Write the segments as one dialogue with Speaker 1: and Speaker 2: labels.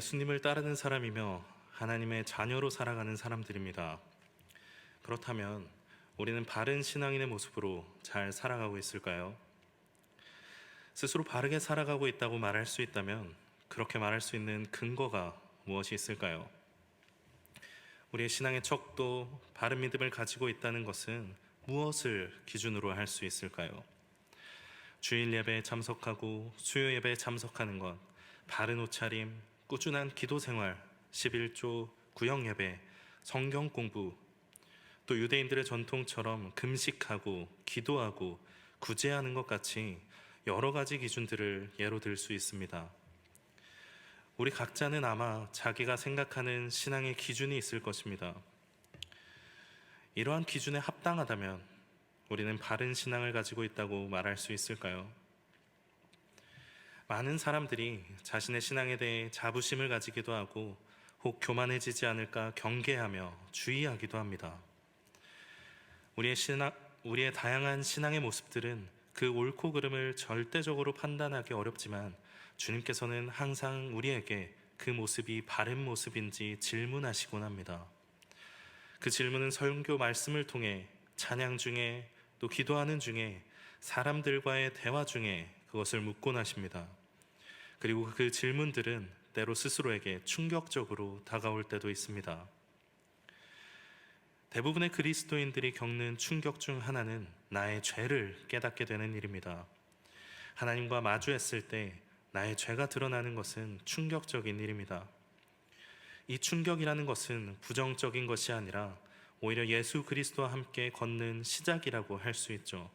Speaker 1: 예수님을 따르는 사람이며 하나님의 자녀로 살아가는 사람들입니다. 그렇다면 우리는 바른 신앙인의 모습으로 잘 살아가고 있을까요? 스스로 바르게 살아가고 있다고 말할 수 있다면 그렇게 말할 수 있는 근거가 무엇이 있을까요? 우리의 신앙의 척도 바른 믿음을 가지고 있다는 것은 무엇을 기준으로 할 수 있을까요? 주일 예배에 참석하고 수요 예배에 참석하는 것, 바른 옷차림, 꾸준한 기도 생활, 11조, 구역 예배, 성경 공부, 또 유대인들의 전통처럼 금식하고 기도하고 구제하는 것 같이 여러 가지 기준들을 예로 들 수 있습니다. 우리 각자는 아마 자기가 생각하는 신앙의 기준이 있을 것입니다. 이러한 기준에 합당하다면 우리는 바른 신앙을 가지고 있다고 말할 수 있을까요? 많은 사람들이 자신의 신앙에 대해 자부심을 가지기도 하고 혹 교만해지지 않을까 경계하며 주의하기도 합니다. 우리의 다양한 신앙의 모습들은 그 옳고 그름을 절대적으로 판단하기 어렵지만 주님께서는 항상 우리에게 그 모습이 바른 모습인지 질문하시곤 합니다. 그 질문은 설교 말씀을 통해 찬양 중에 또 기도하는 중에 사람들과의 대화 중에 그것을 묻곤 하십니다. 그리고 그 질문들은 때로 스스로에게 충격적으로 다가올 때도 있습니다. 대부분의 그리스도인들이 겪는 충격 중 하나는 나의 죄를 깨닫게 되는 일입니다. 하나님과 마주했을 때 나의 죄가 드러나는 것은 충격적인 일입니다. 이 충격이라는 것은 부정적인 것이 아니라 오히려 예수 그리스도와 함께 걷는 시작이라고 할 수 있죠.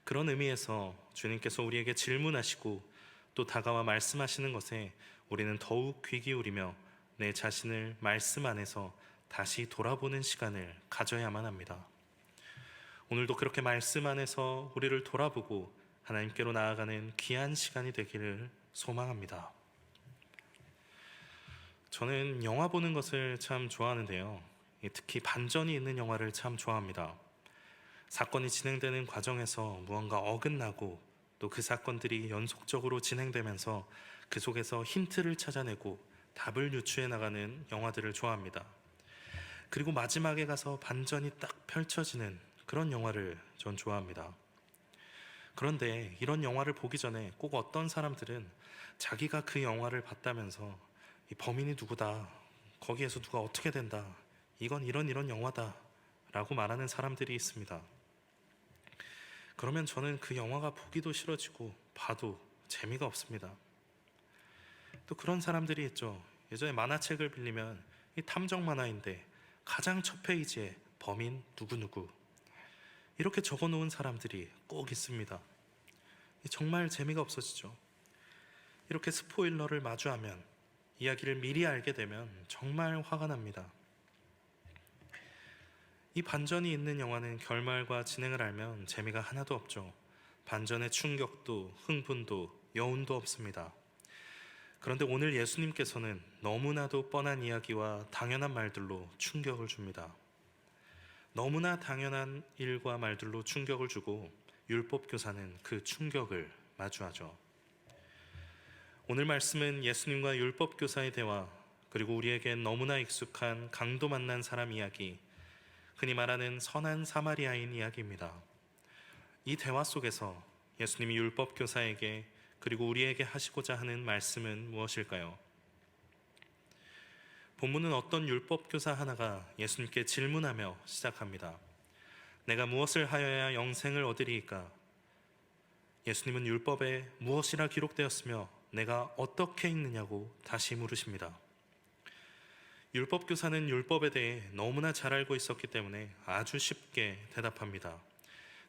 Speaker 1: 그런 의미에서 주님께서 우리에게 질문하시고 또 다가와 말씀하시는 것에 우리는 더욱 귀 기울이며 내 자신을 말씀 안에서 다시 돌아보는 시간을 가져야만 합니다. 오늘도 그렇게 말씀 안에서 우리를 돌아보고 하나님께로 나아가는 귀한 시간이 되기를 소망합니다. 저는 영화 보는 것을 참 좋아하는데요. 특히 반전이 있는 영화를 참 좋아합니다. 사건이 진행되는 과정에서 무언가 어긋나고 또 그 사건들이 연속적으로 진행되면서 그 속에서 힌트를 찾아내고 답을 유추해 나가는 영화들을 좋아합니다. 그리고 마지막에 가서 반전이 딱 펼쳐지는 그런 영화를 전 좋아합니다. 그런데 이런 영화를 보기 전에 꼭 어떤 사람들은 자기가 그 영화를 봤다면서 이 범인이 누구다, 거기에서 누가 어떻게 된다, 이건 이런 영화다 라고 말하는 사람들이 있습니다. 그러면 저는 그 영화가 보기도 싫어지고 봐도 재미가 없습니다. 또 그런 사람들이 있죠. 예전에 만화책을 빌리면 이 탐정 만화인데 가장 첫 페이지에 범인 누구누구 이렇게 적어 놓은 사람들이 꼭 있습니다. 정말 재미가 없어지죠. 이렇게 스포일러를 마주하면, 이야기를 미리 알게 되면 정말 화가 납니다. 이 반전이 있는 영화는 결말과 진행을 알면 재미가 하나도 없죠. 반전의 충격도 흥분도 여운도 없습니다. 그런데 오늘 예수님께서는 너무나도 뻔한 이야기와 당연한 말들로 충격을 줍니다. 너무나 당연한 일과 말들로 충격을 주고 율법교사는 그 충격을 마주하죠. 오늘 말씀은 예수님과 율법교사의 대화, 그리고 우리에겐 너무나 익숙한 강도 만난 사람 이야기, 흔히 말하는 선한 사마리아인 이야기입니다. 이 대화 속에서 예수님이 율법교사에게 그리고 우리에게 하시고자 하는 말씀은 무엇일까요? 본문은 어떤 율법교사 하나가 예수님께 질문하며 시작합니다. 내가 무엇을 하여야 영생을 얻으리이까? 예수님은 율법에 무엇이라 기록되었으며 내가 어떻게 읽느냐고 다시 물으십니다. 율법교사는 율법에 대해 너무나 잘 알고 있었기 때문에 아주 쉽게 대답합니다.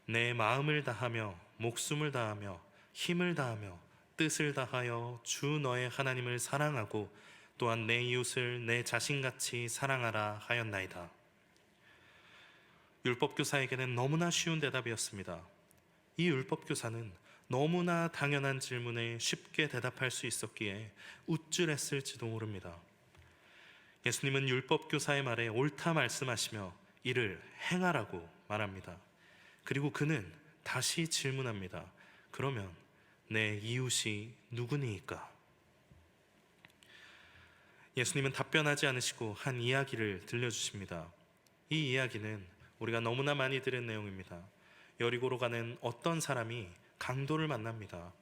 Speaker 1: 내 마음을 다하며 목숨을 다하며 힘을 다하며 뜻을 다하여 주 너의 하나님을 사랑하고 또한 내 이웃을 내 자신같이 사랑하라 하였나이다. 율법교사에게는 너무나 쉬운 대답이었습니다. 이 율법교사는 너무나 당연한 질문에 쉽게 대답할 수 있었기에 우쭐했을지도 모릅니다. 예수님은 율법교사의 말에 옳다 말씀하시며 이를 행하라고 말합니다. 그리고 그는 다시 질문합니다. 그러면 내 이웃이 누구니이까? 예수님은 답변하지 않으시고 한 이야기를 들려주십니다. 이 이야기는 우리가 너무나 많이 들은 내용입니다. 여리고로 가는 어떤 사람이 강도를 만납니다.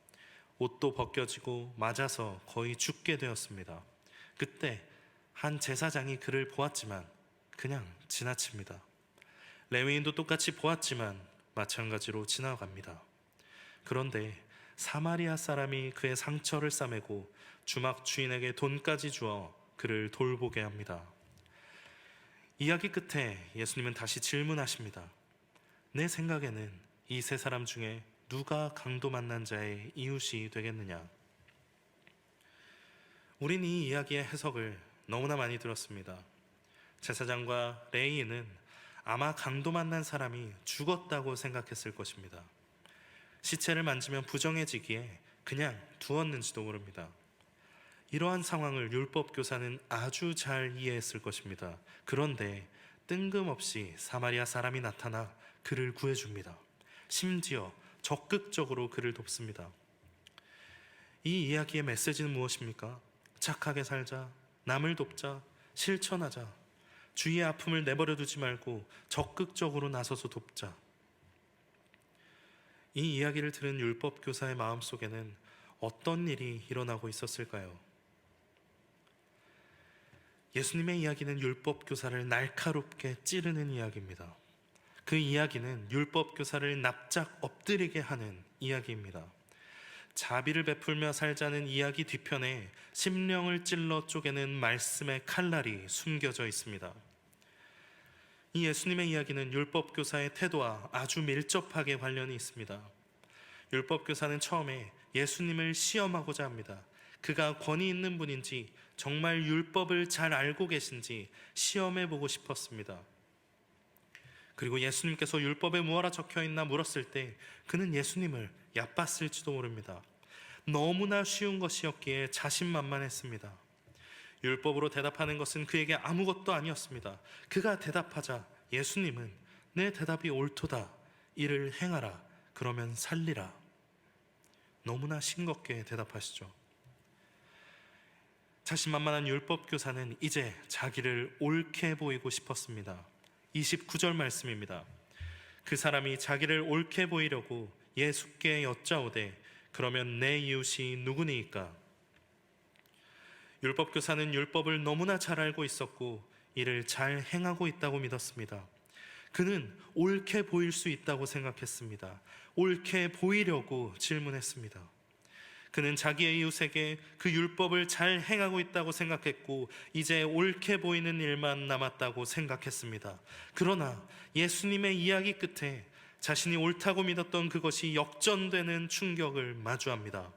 Speaker 1: 옷도 벗겨지고 맞아서 거의 죽게 되었습니다. 그때 한 제사장이 그를 보았지만 그냥 지나칩니다. 레위인도 똑같이 보았지만 마찬가지로 지나갑니다. 그런데 사마리아 사람이 그의 상처를 싸매고 주막 주인에게 돈까지 주어 그를 돌보게 합니다. 이야기 끝에 예수님은 다시 질문하십니다. 내 생각에는 이 세 사람 중에 누가 강도 만난 자의 이웃이 되겠느냐? 우린 이 이야기의 해석을 너무나 많이 들었습니다. 제사장과 레위인은 아마 강도 만난 사람이 죽었다고 생각했을 것입니다. 시체를 만지면 부정해지기에 그냥 두었는지도 모릅니다. 이러한 상황을 율법교사는 아주 잘 이해했을 것입니다. 그런데 뜬금없이 사마리아 사람이 나타나 그를 구해줍니다. 심지어 적극적으로 그를 돕습니다. 이 이야기의 메시지는 무엇입니까? 착하게 살자, 남을 돕자, 실천하자, 주위의 아픔을 내버려 두지 말고 적극적으로 나서서 돕자. 이 이야기를 들은 율법교사의 마음속에는 어떤 일이 일어나고 있었을까요? 예수님의 이야기는 율법교사를 날카롭게 찌르는 이야기입니다. 그 이야기는 율법교사를 납작 엎드리게 하는 이야기입니다. 자비를 베풀며 살자는 이야기 뒤편에 심령을 찔러 쪼개는 말씀의 칼날이 숨겨져 있습니다. 이 예수님의 이야기는 율법교사의 태도와 아주 밀접하게 관련이 있습니다. 율법교사는 처음에 예수님을 시험하고자 합니다. 그가 권위 있는 분인지 정말 율법을 잘 알고 계신지 시험해 보고 싶었습니다. 그리고 예수님께서 율법에 무엇라 적혀 있나 물었을 때 그는 예수님을 얕봤을지도 모릅니다. 너무나 쉬운 것이었기에 자신만만했습니다. 율법으로 대답하는 것은 그에게 아무것도 아니었습니다. 그가 대답하자 예수님은 내 대답이 옳도다. 이를 행하라. 그러면 살리라. 너무나 싱겁게 대답하시죠. 자신만만한 율법교사는 이제 자기를 옳게 보이고 싶었습니다. 29절 말씀입니다. 그 사람이 자기를 옳게 보이려고 예수께 여짜오되 그러면 내 이웃이 누구니이까? 율법교사는 율법을 너무나 잘 알고 있었고 이를 잘 행하고 있다고 믿었습니다. 그는 옳게 보일 수 있다고 생각했습니다. 옳게 보이려고 질문했습니다. 그는 자기의 이웃에게 그 율법을 잘 행하고 있다고 생각했고 이제 옳게 보이는 일만 남았다고 생각했습니다. 그러나 예수님의 이야기 끝에 자신이 옳다고 믿었던 그것이 역전되는 충격을 마주합니다.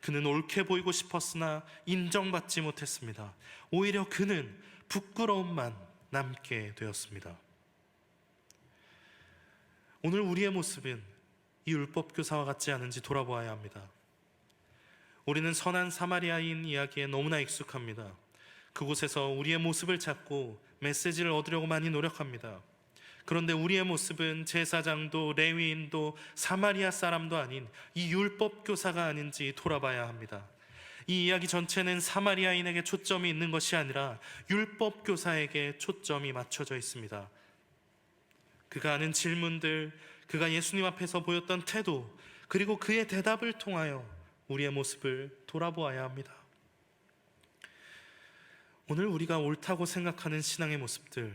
Speaker 1: 그는 옳게 보이고 싶었으나 인정받지 못했습니다. 오히려 그는 부끄러움만 남게 되었습니다. 오늘 우리의 모습은 이 율법교사와 같지 않은지 돌아보아야 합니다. 우리는 선한 사마리아인 이야기에 너무나 익숙합니다. 그곳에서 우리의 모습을 찾고 메시지를 얻으려고 많이 노력합니다. 그런데 우리의 모습은 제사장도 레위인도 사마리아 사람도 아닌 이 율법교사가 아닌지 돌아봐야 합니다. 이 이야기 전체는 사마리아인에게 초점이 있는 것이 아니라 율법교사에게 초점이 맞춰져 있습니다. 그가 하는 질문들, 그가 예수님 앞에서 보였던 태도, 그리고 그의 대답을 통하여 우리의 모습을 돌아보아야 합니다. 오늘 우리가 옳다고 생각하는 신앙의 모습들,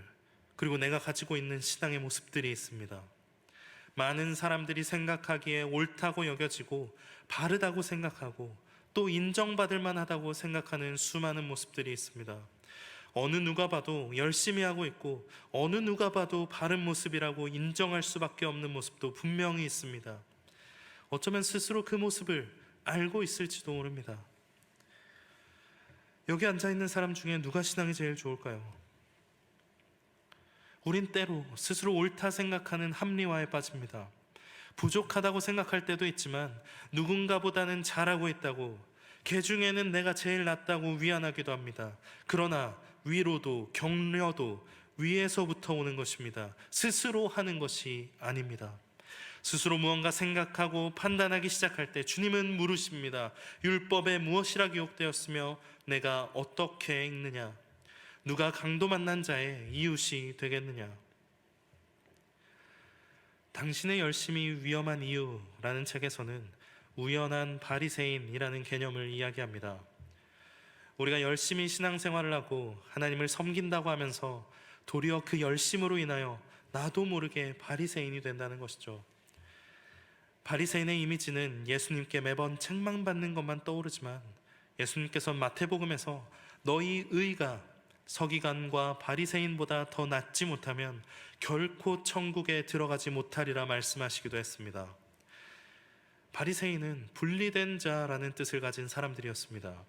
Speaker 1: 그리고 내가 가지고 있는 신앙의 모습들이 있습니다. 많은 사람들이 생각하기에 옳다고 여겨지고 바르다고 생각하고 또 인정받을 만하다고 생각하는 수많은 모습들이 있습니다. 어느 누가 봐도 열심히 하고 있고 어느 누가 봐도 바른 모습이라고 인정할 수밖에 없는 모습도 분명히 있습니다. 어쩌면 스스로 그 모습을 알고 있을지도 모릅니다. 여기 앉아있는 사람 중에 누가 신앙이 제일 좋을까요? 우린 때로 스스로 옳다 생각하는 합리화에 빠집니다. 부족하다고 생각할 때도 있지만 누군가보다는 잘하고 있다고, 걔 중에는 내가 제일 낫다고 위안하기도 합니다. 그러나 위로도 격려도 위에서부터 오는 것입니다. 스스로 하는 것이 아닙니다. 스스로 무언가 생각하고 판단하기 시작할 때 주님은 물으십니다. 율법에 무엇이라 기록되었으며 내가 어떻게 읽느냐? 누가 강도 만난 자의 이웃이 되겠느냐? 당신의 열심이 위험한 이유라는 책에서는 우연한 바리새인이라는 개념을 이야기합니다. 우리가 열심히 신앙생활을 하고 하나님을 섬긴다고 하면서 도리어 그 열심으로 인하여 나도 모르게 바리새인이 된다는 것이죠. 바리새인의 이미지는 예수님께 매번 책망받는 것만 떠오르지만 예수님께서 마태복음에서 너희 의가 서기관과 바리새인보다 더 낫지 못하면 결코 천국에 들어가지 못하리라 말씀하시기도 했습니다. 바리새인은 분리된 자라는 뜻을 가진 사람들이었습니다.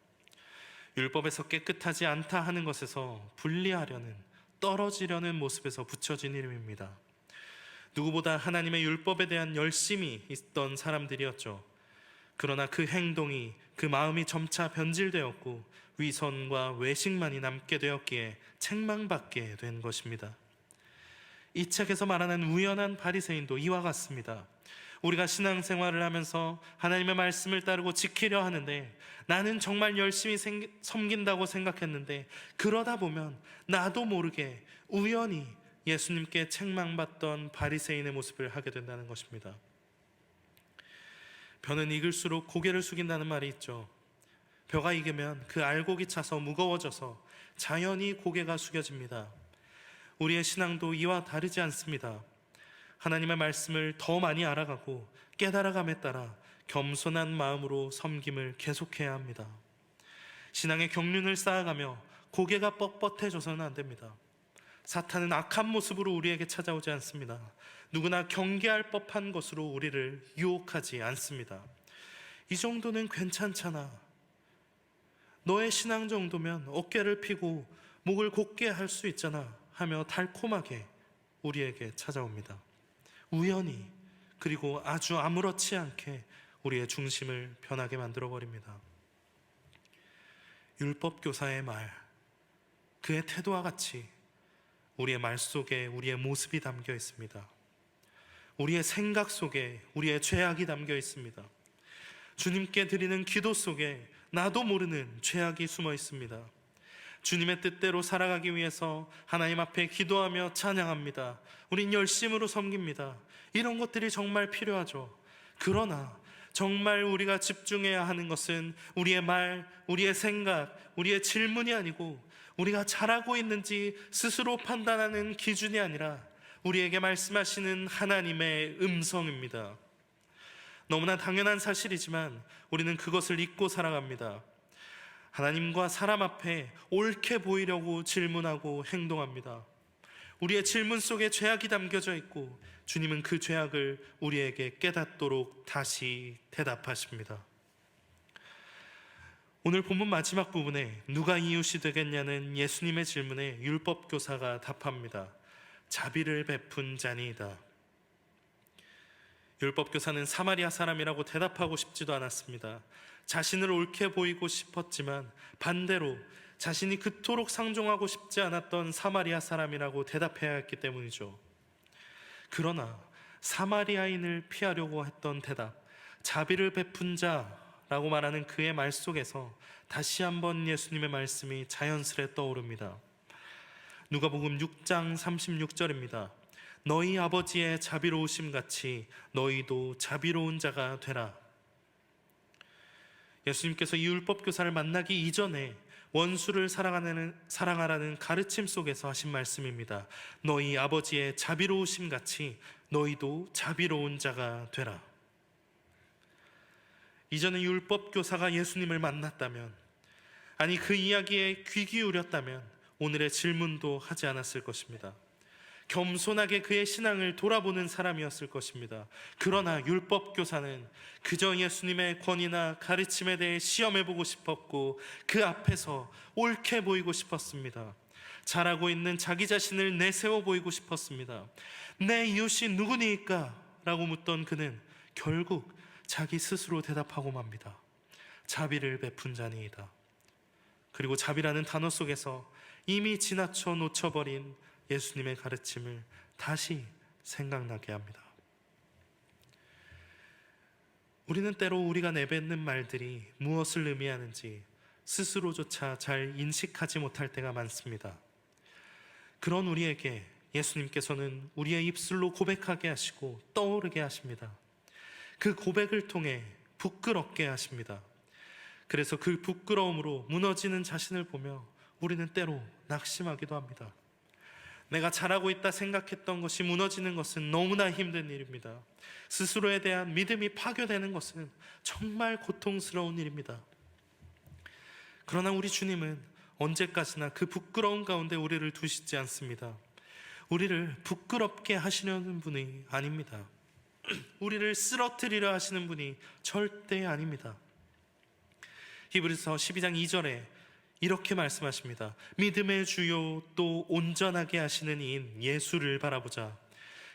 Speaker 1: 율법에서 깨끗하지 않다 하는 것에서 분리하려는, 떨어지려는 모습에서 붙여진 이름입니다. 누구보다 하나님의 율법에 대한 열심이 있던 사람들이었죠. 그러나 그 행동이, 그 마음이 점차 변질되었고 위선과 외식만이 남게 되었기에 책망받게 된 것입니다. 이 책에서 말하는 우연한 바리새인도 이와 같습니다. 우리가 신앙생활을 하면서 하나님의 말씀을 따르고 지키려 하는데 나는 정말 열심히 섬긴다고 생각했는데 그러다 보면 나도 모르게 우연히 예수님께 책망받던 바리새인의 모습을 하게 된다는 것입니다. 벼는 익을수록 고개를 숙인다는 말이 있죠. 벼가 익으면 그 알곡이 차서 무거워져서 자연히 고개가 숙여집니다. 우리의 신앙도 이와 다르지 않습니다. 하나님의 말씀을 더 많이 알아가고 깨달아감에 따라 겸손한 마음으로 섬김을 계속해야 합니다. 신앙의 경륜을 쌓아가며 고개가 뻣뻣해져서는 안 됩니다. 사탄은 악한 모습으로 우리에게 찾아오지 않습니다. 누구나 경계할 법한 것으로 우리를 유혹하지 않습니다. 이 정도는 괜찮잖아. 너의 신앙 정도면 어깨를 펴고 목을 곧게 할 수 있잖아 하며 달콤하게 우리에게 찾아옵니다. 우연히, 그리고 아주 아무렇지 않게 우리의 중심을 변하게 만들어버립니다. 율법교사의 말, 그의 태도와 같이 우리의 말 속에 우리의 모습이 담겨 있습니다. 우리의 생각 속에 우리의 죄악이 담겨 있습니다. 주님께 드리는 기도 속에 나도 모르는 죄악이 숨어 있습니다. 주님의 뜻대로 살아가기 위해서 하나님 앞에 기도하며 찬양합니다. 우린 열심으로 섬깁니다. 이런 것들이 정말 필요하죠. 그러나 정말 우리가 집중해야 하는 것은 우리의 말, 우리의 생각, 우리의 질문이 아니고 우리가 잘하고 있는지 스스로 판단하는 기준이 아니라 우리에게 말씀하시는 하나님의 음성입니다. 너무나 당연한 사실이지만 우리는 그것을 잊고 살아갑니다. 하나님과 사람 앞에 옳게 보이려고 질문하고 행동합니다. 우리의 질문 속에 죄악이 담겨져 있고 주님은 그 죄악을 우리에게 깨닫도록 다시 대답하십니다. 오늘 본문 마지막 부분에 누가 이웃이 되겠냐는 예수님의 질문에 율법교사가 답합니다. 자비를 베푼 자니이다. 율법교사는 사마리아 사람이라고 대답하고 싶지도 않았습니다. 자신을 옳게 보이고 싶었지만 반대로 자신이 그토록 상종하고 싶지 않았던 사마리아 사람이라고 대답해야 했기 때문이죠. 그러나 사마리아인을 피하려고 했던 대답, 자비를 베푼 자라고 말하는 그의 말 속에서 다시 한번 예수님의 말씀이 자연스레 떠오릅니다. 누가복음 6장 36절입니다. 너희 아버지의 자비로우심 같이 너희도 자비로운 자가 되라. 예수님께서 이 율법교사를 만나기 이전에 원수를 사랑하라는 가르침 속에서 하신 말씀입니다. 너희 아버지의 자비로우심 같이 너희도 자비로운 자가 되라. 이전에 율법교사가 예수님을 만났다면, 아니 그 이야기에 귀 기울였다면 오늘의 질문도 하지 않았을 것입니다. 겸손하게 그의 신앙을 돌아보는 사람이었을 것입니다. 그러나 율법교사는 그저 예수님의 권위나 가르침에 대해 시험해보고 싶었고 그 앞에서 옳게 보이고 싶었습니다. 잘하고 있는 자기 자신을 내세워 보이고 싶었습니다. 내 이웃이 누구니까? 라고 묻던 그는 결국 자기 스스로 대답하고 맙니다. 자비를 베푼 자니이다. 그리고 자비라는 단어 속에서 이미 지나쳐 놓쳐버린 예수님의 가르침을 다시 생각나게 합니다. 우리는 때로 우리가 내뱉는 말들이 무엇을 의미하는지 스스로조차 잘 인식하지 못할 때가 많습니다. 그런 우리에게 예수님께서는 우리의 입술로 고백하게 하시고 떠오르게 하십니다. 그 고백을 통해 부끄럽게 하십니다. 그래서 그 부끄러움으로 무너지는 자신을 보며 우리는 때로 낙심하기도 합니다. 내가 잘하고 있다 생각했던 것이 무너지는 것은 너무나 힘든 일입니다. 스스로에 대한 믿음이 파괴되는 것은 정말 고통스러운 일입니다. 그러나 우리 주님은 언제까지나 그 부끄러운 가운데 우리를 두시지 않습니다. 우리를 부끄럽게 하시려는 분이 아닙니다. 우리를 쓰러뜨리려 하시는 분이 절대 아닙니다. 히브리서 12장 2절에 이렇게 말씀하십니다. 믿음의 주요 또 온전하게 하시는 이인 예수를 바라보자.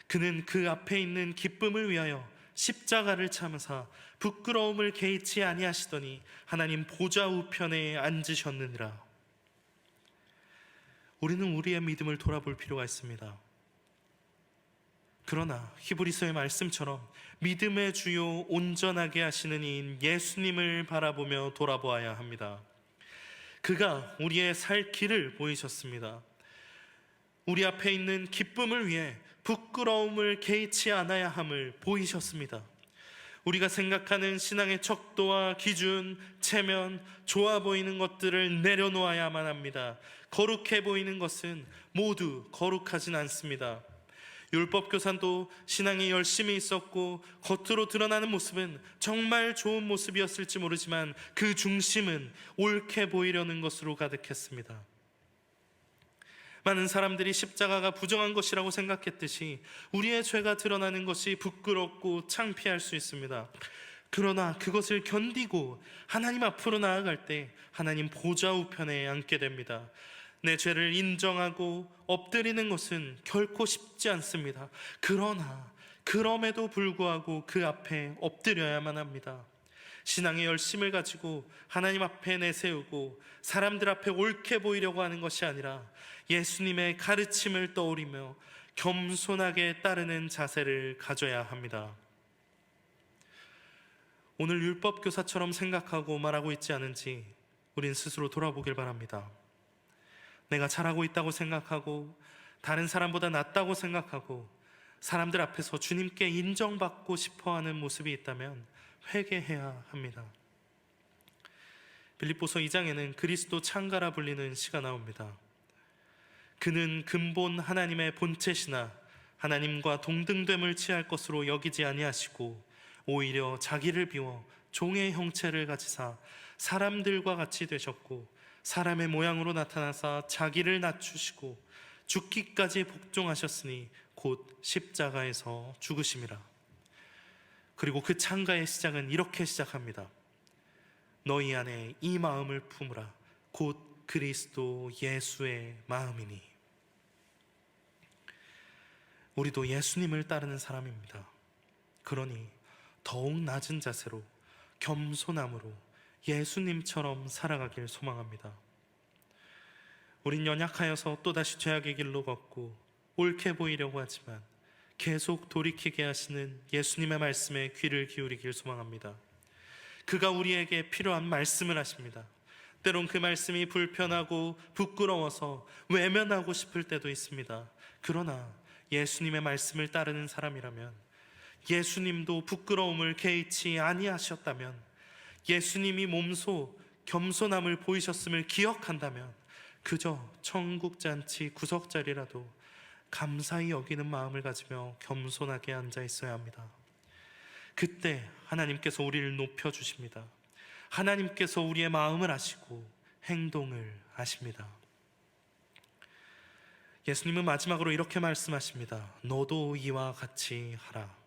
Speaker 1: 그는 그 앞에 있는 기쁨을 위하여 십자가를 참으사 부끄러움을 개의치 아니하시더니 하나님 보좌 우편에 앉으셨느니라. 우리는 우리의 믿음을 돌아볼 필요가 있습니다. 그러나 히브리서의 말씀처럼 믿음의 주요 온전하게 하시는 이인 예수님을 바라보며 돌아보아야 합니다. 그가 우리의 살 길을 보이셨습니다. 우리 앞에 있는 기쁨을 위해 부끄러움을 개의치 않아야 함을 보이셨습니다. 우리가 생각하는 신앙의 척도와 기준, 체면, 좋아 보이는 것들을 내려놓아야만 합니다. 거룩해 보이는 것은 모두 거룩하진 않습니다. 율법교사도 신앙에 열심히 있었고 겉으로 드러나는 모습은 정말 좋은 모습이었을지 모르지만 그 중심은 옳게 보이려는 것으로 가득했습니다. 많은 사람들이 십자가가 부정한 것이라고 생각했듯이 우리의 죄가 드러나는 것이 부끄럽고 창피할 수 있습니다. 그러나 그것을 견디고 하나님 앞으로 나아갈 때 하나님 보좌 우편에 앉게 됩니다. 내 죄를 인정하고 엎드리는 것은 결코 쉽지 않습니다. 그러나 그럼에도 불구하고 그 앞에 엎드려야만 합니다. 신앙의 열심을 가지고 하나님 앞에 내세우고 사람들 앞에 옳게 보이려고 하는 것이 아니라 예수님의 가르침을 떠올리며 겸손하게 따르는 자세를 가져야 합니다. 오늘 율법교사처럼 생각하고 말하고 있지 않은지 우린 스스로 돌아보길 바랍니다. 내가 잘하고 있다고 생각하고 다른 사람보다 낫다고 생각하고 사람들 앞에서 주님께 인정받고 싶어하는 모습이 있다면 회개해야 합니다. 빌립보서 2장에는 그리스도 창가라 불리는 시가 나옵니다. 그는 근본 하나님의 본체시나 하나님과 동등됨을 취할 것으로 여기지 아니하시고 오히려 자기를 비워 종의 형체를 가지사 사람들과 같이 되셨고 사람의 모양으로 나타나사 자기를 낮추시고 죽기까지 복종하셨으니 곧 십자가에서 죽으심이라. 그리고 그 창가의 시작은 이렇게 시작합니다. 너희 안에 이 마음을 품으라. 곧 그리스도 예수의 마음이니. 우리도 예수님을 따르는 사람입니다. 그러니 더욱 낮은 자세로 겸손함으로 예수님처럼 살아가길 소망합니다. 우린 연약하여서 또다시 죄악의 길로 걷고 옳게 보이려고 하지만 계속 돌이키게 하시는 예수님의 말씀에 귀를 기울이길 소망합니다. 그가 우리에게 필요한 말씀을 하십니다. 때론 그 말씀이 불편하고 부끄러워서 외면하고 싶을 때도 있습니다. 그러나 예수님의 말씀을 따르는 사람이라면, 예수님도 부끄러움을 개의치 아니하셨다면, 예수님이 몸소 겸손함을 보이셨음을 기억한다면 그저 천국잔치 구석자리라도 감사히 여기는 마음을 가지며 겸손하게 앉아 있어야 합니다. 그때 하나님께서 우리를 높여주십니다. 하나님께서 우리의 마음을 아시고 행동을 아십니다. 예수님은 마지막으로 이렇게 말씀하십니다. 너도 이와 같이 하라.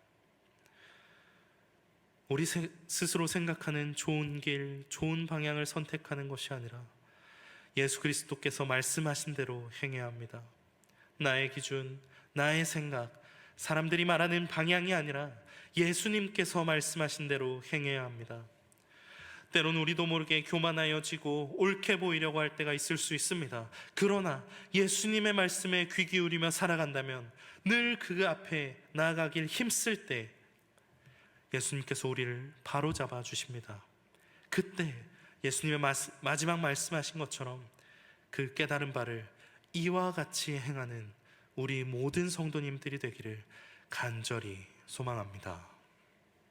Speaker 1: 우리 스스로 생각하는 좋은 길, 좋은 방향을 선택하는 것이 아니라 예수 그리스도께서 말씀하신 대로 행해야 합니다. 나의 기준, 나의 생각, 사람들이 말하는 방향이 아니라 예수님께서 말씀하신 대로 행해야 합니다. 때론 우리도 모르게 교만하여지고 옳게 보이려고 할 때가 있을 수 있습니다. 그러나 예수님의 말씀에 귀 기울이며 살아간다면 늘 그 앞에 나아가길 힘쓸 때 예수님께서 우리를 바로잡아 주십니다. 그때 예수님의 마지막 말씀하신 것처럼 그 깨달은 바를 이와 같이 행하는 우리 모든 성도님들이 되기를 간절히 소망합니다.